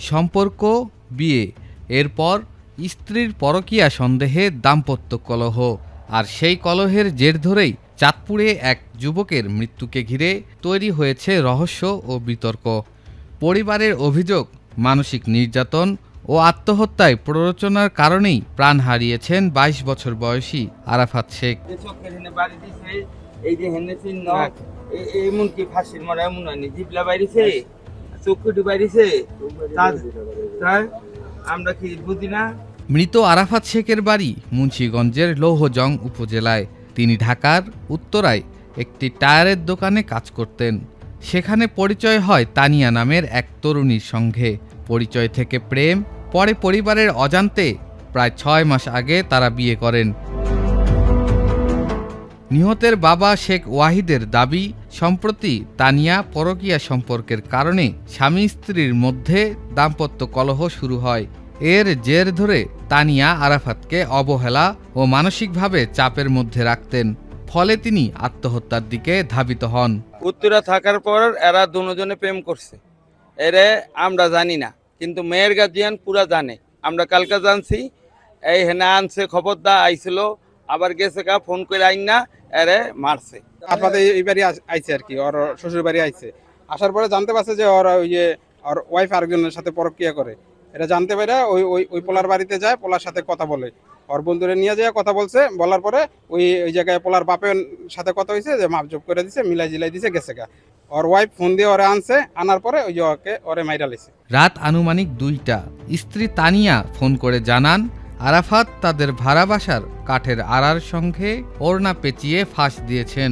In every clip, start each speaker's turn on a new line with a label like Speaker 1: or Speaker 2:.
Speaker 1: সম্পর্ক বিয়ে, এরপর স্ত্রীর পরকীয়া সন্দেহে দাম্পত্য কলহ, আর সেই কলহের জের ধরেই চাঁদপুরে এক যুবকের মৃত্যুকে ঘিরে তৈরি হয়েছে রহস্য ও বিতর্ক। পরিবারের অভিযোগ, মানসিক নির্যাতন ও আত্মহত্যায় প্ররোচনার কারণেই প্রাণ হারিয়েছেন ২২ বছর বয়সী আরাফাত শেখ। মৃত আরাফাত শেখের বাড়ি মুন্সিগঞ্জের লৌহজং উপজেলায়। তিনি ঢাকার উত্তরায় একটি টায়ারের দোকানে কাজ করতেন। সেখানে পরিচয় হয় তানিয়া নামের এক তরুণীর সঙ্গে। পরিচয় থেকে প্রেম, পরে পরিবারের অজান্তে প্রায় ৬ মাস আগে তারা বিয়ে করেন। নিহতের বাবা শেখ ওয়াহিদের দাবি, সম্প্রতি তানিয়া পরকীয়া সম্পর্কের কারণে স্বামী স্ত্রীর মধ্যে দাম্পত্য কলহ শুরু হয়। এর জের ধরে তানিয়া আরাফাতকে অবহেলা ও মানসিকভাবে চাপের মধ্যে রাখতেন, ফলে তিনি আত্মহত্যার দিকে ধাবিত হন।
Speaker 2: উত্তরা থাকার পর এরা দুজনে প্রেম করছে, এরে আমরা জানি না, কিন্তু মেয়ের গার্জিয়ান পুরা জানে। আমরা কালকে জানছি, এই হেনা আনছে, খবরদার আইছিল, আবার গেছে কা ফোন করে আইন না, এরে মারছে।
Speaker 3: আপনাদের এই বাড়ি আইছে আর কি, ওর শ্বশুর বাড়ি আইছে। আসার পরে জানতে পারছে যে ওর ওর ওয়াইফ আরেকজনের সাথে পরকীয়া করে। এটা জানতে পারে ওই পোলার বাড়িতে যায়, পোলার সাথে কথা বলে, ওর বন্ধুরে নিয়ে যায় কথা বলছে। বলার পরে ওই জায়গায় পোলার বাপের সাথে কথা হয়েছে, যে মাপজোপ করে দিছে, মিলাই জিলাই দিছে, গেছে গা। ওর ওয়াইফ ফোন দিয়ে ওরে আনছে, আনার পরে ওই যে ওরে মাইরা লাইছে।
Speaker 1: রাত আনুমানিক ২টা। স্ত্রী তানিয়া ফোন করে জানান, আরাফাত তাদের ভাড়া বাসার কাঠের আড়ার সঙ্গে ওড়না পেঁচিয়ে ফাঁস দিয়েছেন।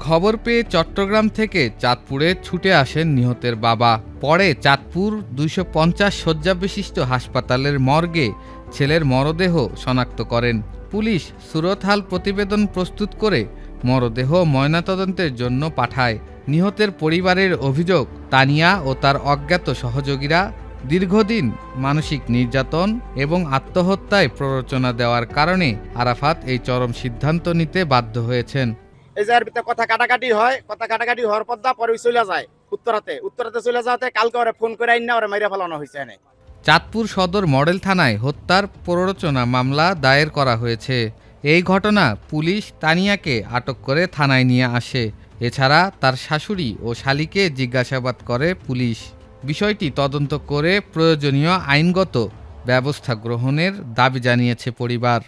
Speaker 1: খবর পেয়ে চট্টগ্রাম থেকে চাঁদপুরে ছুটে আসেন নিহতের বাবা। পরে চাঁদপুর ২৫০ শয্যা বিশিষ্ট হাসপাতালের মর্গে ছেলের মরদেহ শনাক্ত করেন পুলিশ। সুরতহাল প্রতিবেদন প্রস্তুত করে মরদেহ ময়নাতদন্তের জন্য পাঠায়। নিহতের পরিবারের অভিযোগ, তানিয়া ও তার অজ্ঞাত সহযোগীরা দীর্ঘদিন মানসিক নির্যাতন এবং আত্মহত্যায় প্ররোচনা দেওয়ার কারণে আরাফাত এই চরম সিদ্ধান্ত নিতে বাধ্য হয়েছেন।
Speaker 4: এই যে ভিতরে কথা কাটাকাটি হয়, কথা কাটাকাটি হওয়ার পর পরে চলে যায় উত্তরাতে চলে যাওয়াতে কালকে ওরা ফোন করে আইন না, ওরা মাইরা ফেলানো হয়েছে।
Speaker 1: চাঁদপুর সদর মডেল থানায় হত্যার প্ররোচনা মামলা দায়ের করা হয়েছে। এই ঘটনা পুলিশ তানিয়াকে আটক করে থানায় নিয়ে আসে। এছাড়া তার শাশুড়ি ও শালীকে জিজ্ঞাসাবাদ করে পুলিশ। বিষয়টি তদন্ত করে প্রয়োজনীয় আইনগত ব্যবস্থা গ্রহণের দাবি জানিয়েছে পরিবার।